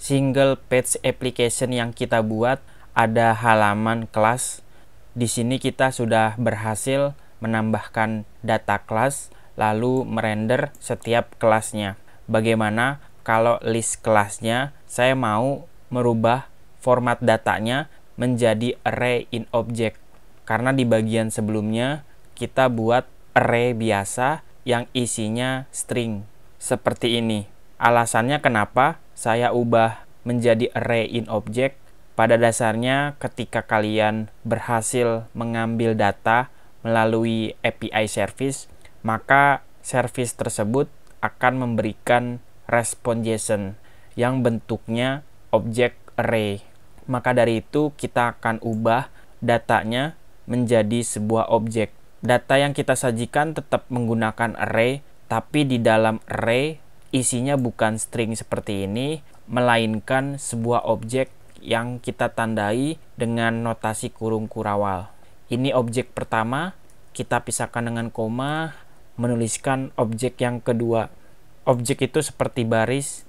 single page application yang kita buat, ada halaman kelas. Di sini kita sudah berhasil menambahkan data kelas, lalu merender setiap kelasnya. Bagaimana kalau list kelasnya saya mau merubah format datanya menjadi array in object? Karena di bagian sebelumnya kita buat array biasa yang isinya string seperti ini. Alasannya kenapa saya ubah menjadi array in object? Pada dasarnya ketika kalian berhasil mengambil data melalui API service, maka service tersebut akan memberikan response JSON yang bentuknya objek array. Maka dari itu kita akan ubah datanya menjadi sebuah objek. Data yang kita sajikan tetap menggunakan array, tapi di dalam array isinya bukan string seperti ini, melainkan sebuah objek yang kita tandai dengan notasi kurung kurawal. Ini objek pertama, kita pisahkan dengan koma, menuliskan objek yang kedua. Objek itu seperti baris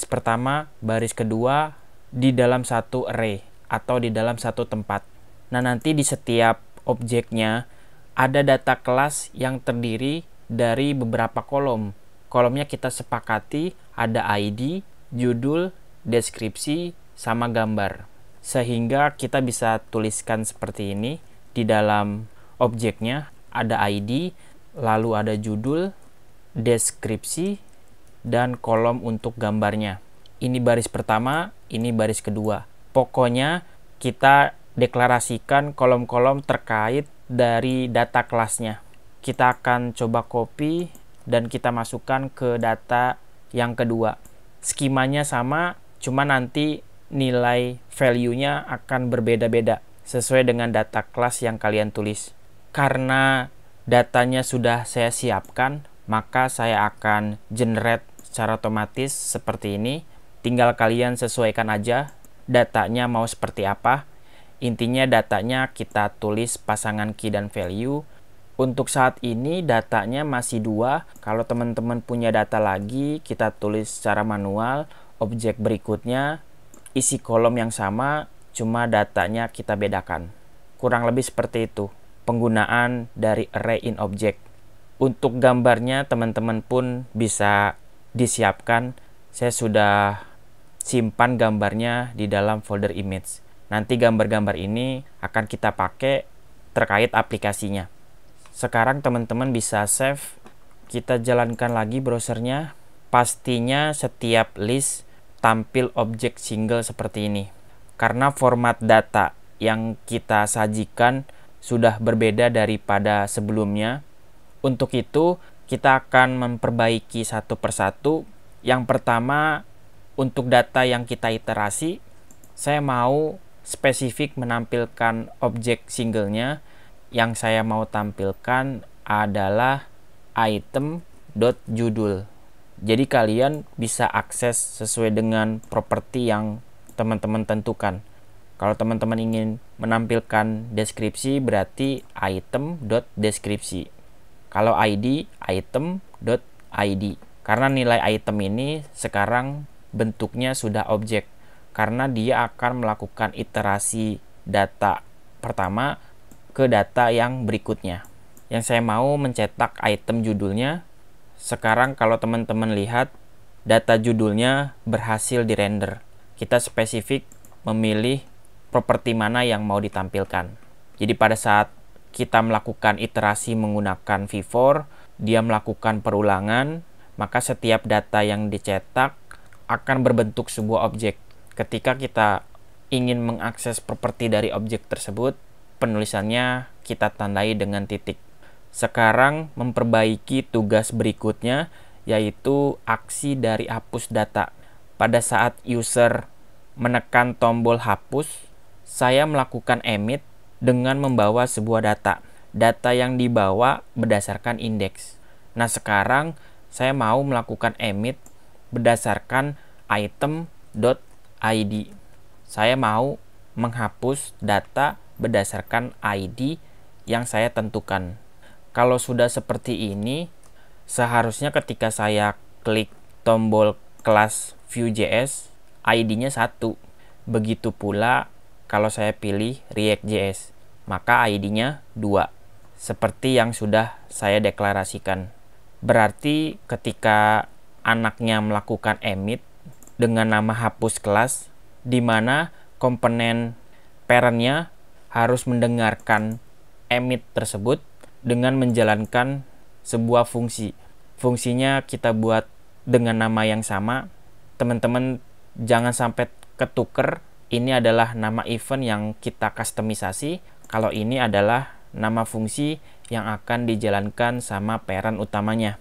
pertama, baris kedua di dalam satu array atau di dalam satu tempat. Nah, nanti di setiap objeknya ada data kelas yang terdiri dari beberapa kolom. Kolomnya kita sepakati ada ID, judul, deskripsi, sama gambar. Sehingga kita bisa tuliskan seperti ini. Di dalam objeknya ada ID, lalu ada judul, deskripsi, dan kolom untuk gambarnya. Ini baris pertama, ini baris kedua. Pokoknya kita deklarasikan kolom-kolom terkait dari data kelasnya. Kita akan coba copy dan kita masukkan ke data yang kedua. Skemanya sama, cuma nanti nilai value-nya akan berbeda-beda sesuai dengan data kelas yang kalian tulis. Karena datanya sudah saya siapkan, maka saya akan generate secara otomatis seperti ini. Tinggal kalian sesuaikan aja datanya mau seperti apa. Intinya datanya kita tulis pasangan key dan value. Untuk saat ini datanya masih 2. Kalau teman-teman punya data lagi, kita tulis secara manual. Objek berikutnya isi kolom yang sama, cuma datanya kita bedakan. Kurang lebih seperti itu penggunaan dari array in object. Untuk gambarnya teman-teman pun bisa disiapkan. Saya sudah simpan gambarnya di dalam folder image. Nanti gambar-gambar ini akan kita pakai terkait aplikasinya. Sekarang teman-teman bisa save. Kita jalankan lagi browsernya. Pastinya setiap list tampil objek single seperti ini. Karena format data yang kita sajikan sudah berbeda daripada sebelumnya. Untuk itu kita akan memperbaiki satu persatu. Yang pertama, untuk data yang kita iterasi, saya mau spesifik menampilkan objek singlenya. Yang saya mau tampilkan adalah item.judul. Jadi kalian bisa akses sesuai dengan properti yang teman-teman tentukan. Kalau teman-teman ingin menampilkan deskripsi, berarti item.deskripsi. Kalau ID, item.id. Karena nilai item ini sekarang bentuknya sudah objek. Karena dia akan melakukan iterasi data pertama ke data yang berikutnya. Yang saya mau mencetak item judulnya. Sekarang kalau teman-teman lihat, data judulnya berhasil dirender. Kita spesifik memilih properti mana yang mau ditampilkan. Jadi pada saat kita melakukan iterasi menggunakan v-for, dia melakukan perulangan, maka setiap data yang dicetak akan berbentuk sebuah objek. Ketika kita ingin mengakses properti dari objek tersebut, penulisannya kita tandai dengan titik. Sekarang memperbaiki tugas berikutnya, yaitu aksi dari hapus data. Pada saat user menekan tombol hapus, saya melakukan emit dengan membawa sebuah data. Data yang dibawa berdasarkan indeks. Nah, sekarang saya mau melakukan emit berdasarkan item.id. Saya mau menghapus data berdasarkan ID yang saya tentukan. Kalau sudah seperti ini, seharusnya ketika saya klik tombol kelas Vue.js, ID-nya 1. Begitu pula kalau saya pilih React.js, maka ID-nya 2. Seperti yang sudah saya deklarasikan. Berarti ketika anaknya melakukan emit dengan nama hapus kelas, di mana komponen parent-nya harus mendengarkan emit tersebut dengan menjalankan sebuah fungsi. Fungsinya kita buat dengan nama yang sama. Teman-teman jangan sampai ketuker. Ini adalah nama event yang kita customisasi. Kalau ini adalah nama fungsi yang akan dijalankan sama parent utamanya.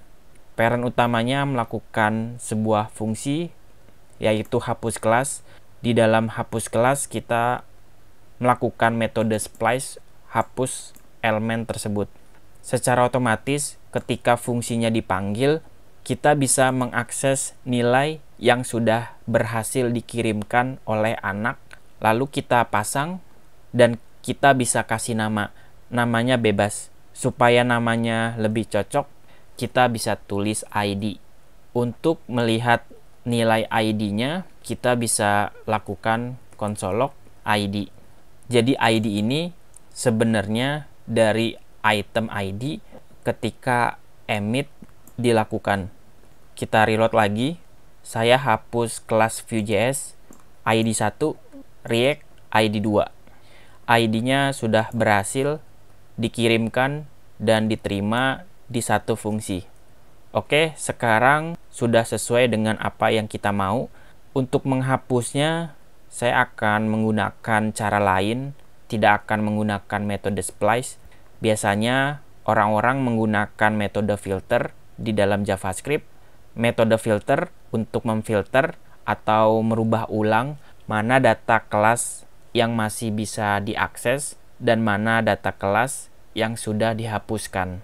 Parent utamanya melakukan sebuah fungsi, yaitu hapus kelas. Di dalam hapus kelas kita melakukan metode splice hapus elemen tersebut. Secara otomatis ketika fungsinya dipanggil, kita bisa mengakses nilai yang sudah berhasil dikirimkan oleh anak, lalu kita pasang dan kita bisa kasih nama. Namanya bebas. Supaya namanya lebih cocok, kita bisa tulis ID. Untuk melihat nilai ID-nya, kita bisa lakukan console log ID. Jadi ID ini sebenarnya dari item ID ketika emit dilakukan. Kita reload lagi. Saya hapus kelas Vue.js ID 1, React ID 2. ID-nya sudah berhasil dikirimkan dan diterima di satu fungsi. Oke, sekarang sudah sesuai dengan apa yang kita mau. Untuk menghapusnya, saya akan menggunakan cara lain, tidak akan menggunakan metode splice. Biasanya orang-orang menggunakan metode filter di dalam JavaScript. Metode filter untuk memfilter atau merubah ulang mana data kelas yang masih bisa diakses dan mana data kelas yang sudah dihapuskan.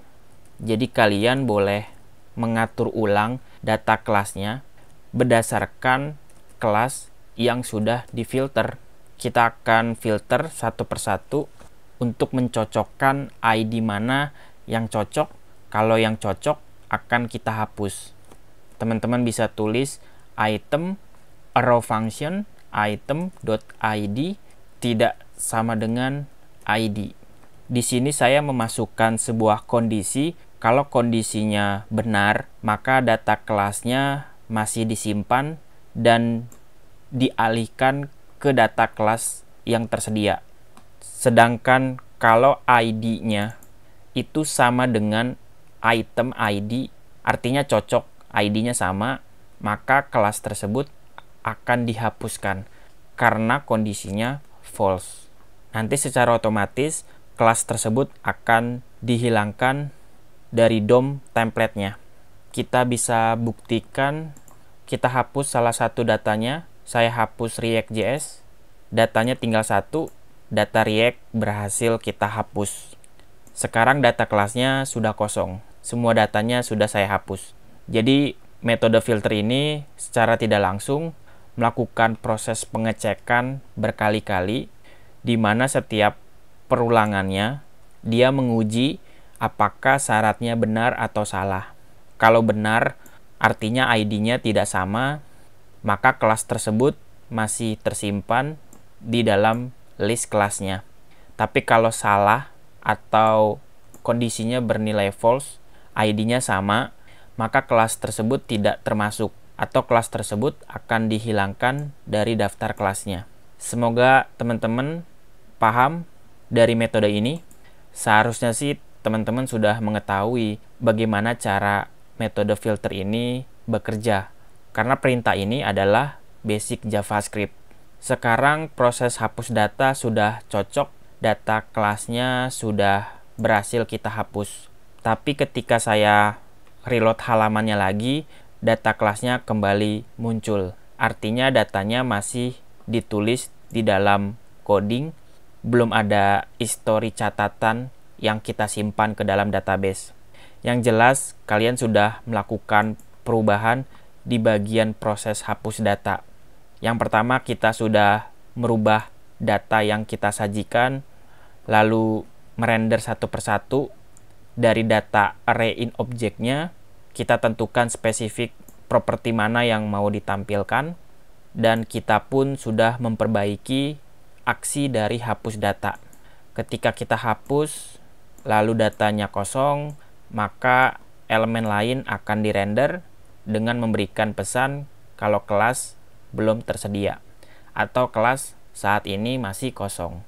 Jadi kalian boleh mengatur ulang data kelasnya berdasarkan kelas yang sudah difilter. Kita akan filter satu persatu untuk mencocokkan ID mana yang cocok. Kalau yang cocok akan kita hapus. Teman-teman bisa tulis item arrow function item.id tidak sama dengan ID. Di sini saya memasukkan sebuah kondisi. Kalau kondisinya benar, maka data kelasnya masih disimpan dan dialihkan ke data kelas yang tersedia. Sedangkan kalau ID-nya itu sama dengan item ID, artinya cocok, ID-nya sama, maka kelas tersebut akan dihapuskan karena kondisinya false. Nanti secara otomatis kelas tersebut akan dihilangkan dari DOM template-nya. Kita bisa buktikan, kita hapus salah satu datanya. Saya hapus React.js, datanya tinggal satu, data React berhasil kita hapus. Sekarang data kelasnya sudah kosong, semua datanya sudah saya hapus. Jadi metode filter ini secara tidak langsung melakukan proses pengecekan berkali-kali, di mana setiap perulangannya dia menguji apakah syaratnya benar atau salah. Kalau benar, artinya ID-nya tidak sama, maka kelas tersebut masih tersimpan di dalam list kelasnya. Tapi kalau salah atau kondisinya bernilai false, ID-nya sama, maka kelas tersebut tidak termasuk atau kelas tersebut akan dihilangkan dari daftar kelasnya. Semoga teman-teman paham dari metode ini. Seharusnya sih teman-teman sudah mengetahui bagaimana cara metode filter ini bekerja. Karena perintah ini adalah basic JavaScript. Sekarang proses hapus data sudah cocok, data kelasnya sudah berhasil kita hapus. Tapi ketika saya reload halamannya lagi, data kelasnya kembali muncul. Artinya datanya masih ditulis di dalam coding, belum ada history catatan yang kita simpan ke dalam database. Yang jelas, kalian sudah melakukan perubahan di bagian proses hapus data. Yang pertama, kita sudah merubah data yang kita sajikan, lalu merender satu persatu. Dari data array in object-nya, kita tentukan spesifik properti mana yang mau ditampilkan. dan kita pun sudah memperbaiki aksi dari hapus data. Ketika kita hapus, lalu datanya kosong, maka elemen lain akan dirender dengan memberikan pesan kalau kelas belum tersedia atau kelas saat ini masih kosong.